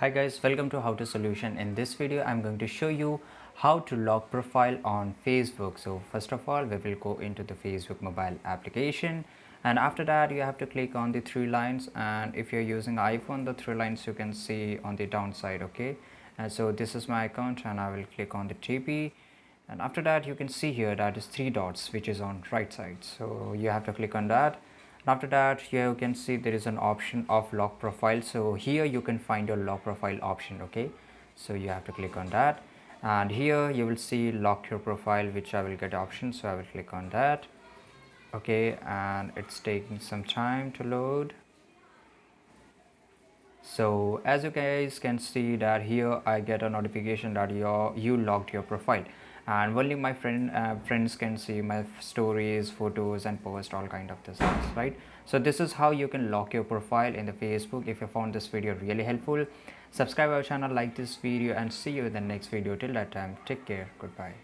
Hi guys, welcome to How to Solution. In this video I'm going to show you how to lock profile on Facebook. So first of all we will go into the Facebook mobile application, and after that you have to click on the three lines, and if you're using iPhone, the three lines you can see on the downside. Okay, and so this is my account and I will click on the TP, and after that you can see here that is three dots which is on right side, so you have to click on that. And after that here you can see there is an option of lock profile, so here you can find your lock profile option. Okay, so you have to click on that, and here you will see lock your profile, which I will get option, so I will click on that. Okay, and it's taking some time to load. So as you guys can see that here I get a notification that you logged your profile, and only my friends can see my stories, photos and post all kind of this things, right? So this is how you can lock your profile in the Facebook. If you found this video really helpful, subscribe our channel, like this video, and see you in the next video. Till that time, take care, goodbye.